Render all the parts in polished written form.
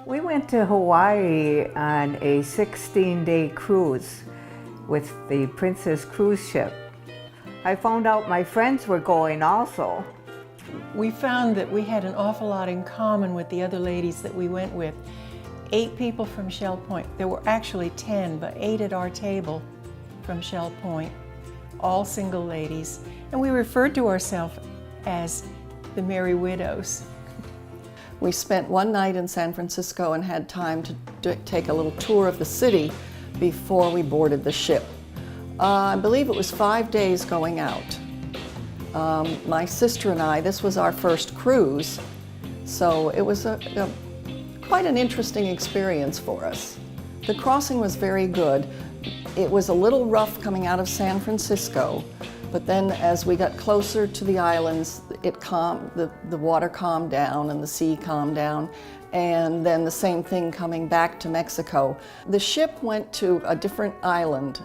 We went to Hawaii on a 16-day cruise with the Princess cruise ship. I found out my friends were going also. We found that we had an awful lot in common with the other ladies that we went with. 8 people from Shell Point. There were actually 10, but 8 at our table from Shell Point, all single ladies. And we referred to ourselves as the Merry Widows. We spent one night in San Francisco and had time to take a little tour of the city before we boarded the ship. I believe it was 5 days going out. My sister and I, this was our first cruise, so it was quite an interesting experience for us. The crossing was very good. It was a little rough coming out of San Francisco, but then as we got closer to the islands, the water calmed down and the sea calmed down, and then the same thing coming back to Mexico. The ship went to a different island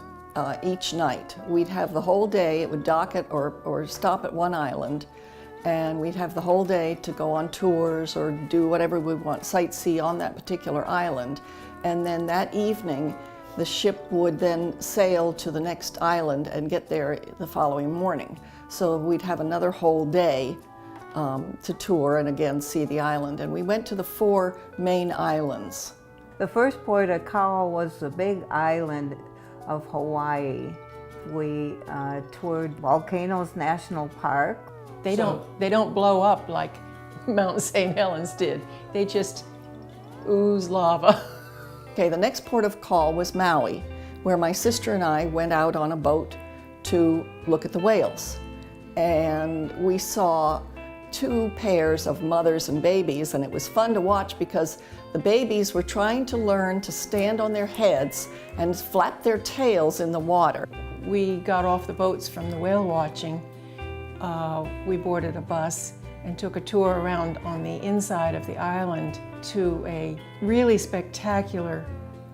each night. We'd have the whole day, it would dock at or stop at one island, and we'd have the whole day to go on tours or do whatever we want, sightsee on that particular island. And then that evening, the ship would then sail to the next island and get there the following morning. So we'd have another whole day to tour and again see the island. And we went to the 4 main islands. The first port of call was the big island of Hawaii. We toured Volcanoes National Park. They don't blow up like Mount St. Helens did. They just ooze lava. Okay, the next port of call was Maui, where my sister and I went out on a boat to look at the whales. And we saw 2 pairs of mothers and babies, and it was fun to watch because the babies were trying to learn to stand on their heads and flap their tails in the water. We got off the boats from the whale watching. We boarded a bus and took a tour around on the inside of the island to a really spectacular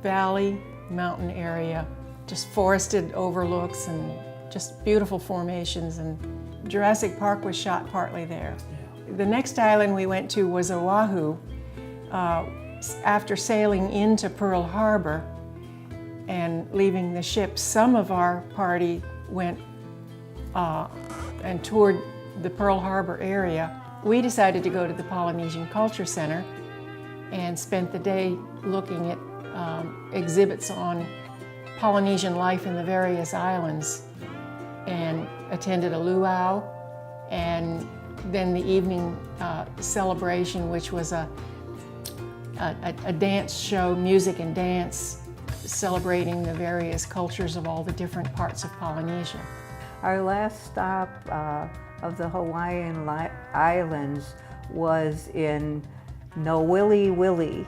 valley, mountain area, just forested overlooks and just beautiful formations, and Jurassic Park was shot partly there. The next island we went to was Oahu. After sailing into Pearl Harbor and leaving the ship, some of our party went and toured the Pearl Harbor area. We decided to go to the Polynesian Culture Center and spent the day looking at exhibits on Polynesian life in the various islands, and attended a luau, and then the evening celebration, which was a dance show, music and dance, celebrating the various cultures of all the different parts of Polynesia. Our last stop of the Hawaiian Islands was in Nowili.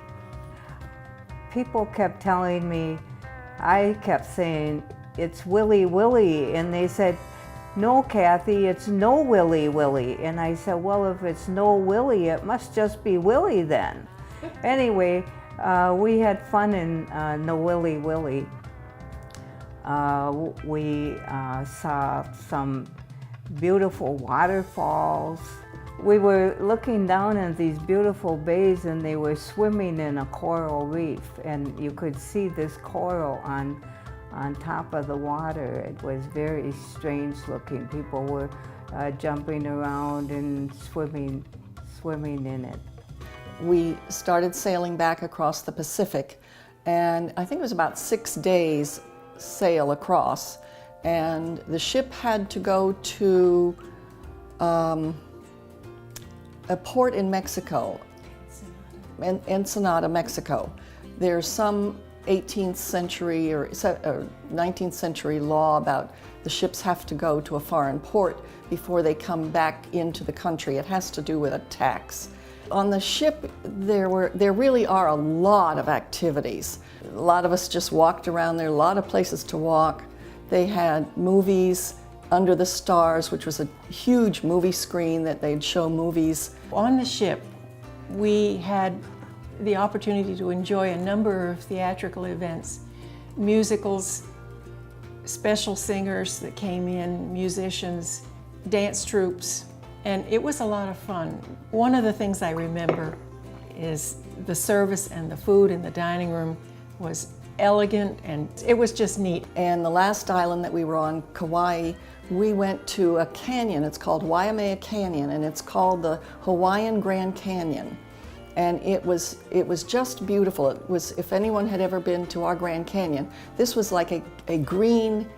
People kept telling me, I kept saying, it's Willy Willy, and they said, no, Kathy, it's no Willy Willy. And I said, well, if it's no Willy, it must just be Willy then. Anyway, we had fun in Nowili. We saw some beautiful waterfalls. We were looking down at these beautiful bays, and they were swimming in a coral reef, and you could see this coral on top of the water. It was very strange looking. People were jumping around and swimming in it. We started sailing back across the Pacific, and I think it was about 6 days sail across, and the ship had to go to a port in Mexico, Ensenada, Mexico. There's some 18th century or 19th century law about the ships have to go to a foreign port before they come back into the country. It has to do with a tax. On the ship, there really are a lot of activities. A lot of us just walked around there, a lot of places to walk. They had movies, Under the Stars, which was a huge movie screen that they'd show movies. On the ship, we had the opportunity to enjoy a number of theatrical events, musicals, special singers that came in, musicians, dance troupes, and it was a lot of fun. One of the things I remember is The service and the food in the dining room was elegant, and it was just neat. And the last island that we were on, Kauai, we went to a canyon. It's called Waimea Canyon, and it's called the Hawaiian Grand Canyon. And it was just beautiful. It was, if anyone had ever been to our Grand Canyon, this was like a green,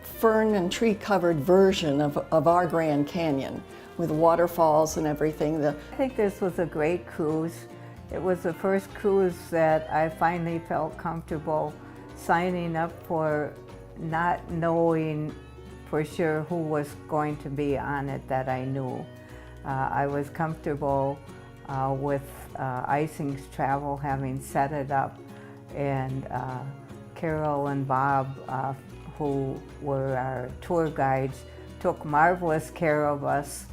fern and tree covered version of our Grand Canyon with waterfalls and everything. I think this was a great cruise. It was the first cruise that I finally felt comfortable signing up for, not knowing for sure who was going to be on it that I knew. I was comfortable with Ising's Travel having set it up, and Carol and Bob, who were our tour guides, took marvelous care of us,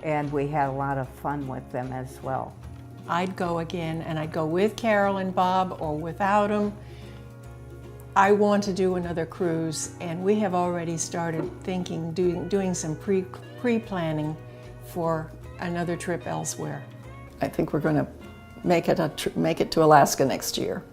and we had a lot of fun with them as well. I'd go again, and I'd go with Carol and Bob or without them. I want to do another cruise, and we have already started thinking, doing some pre-planning for another trip elsewhere. I think we're going to make it to Alaska next year.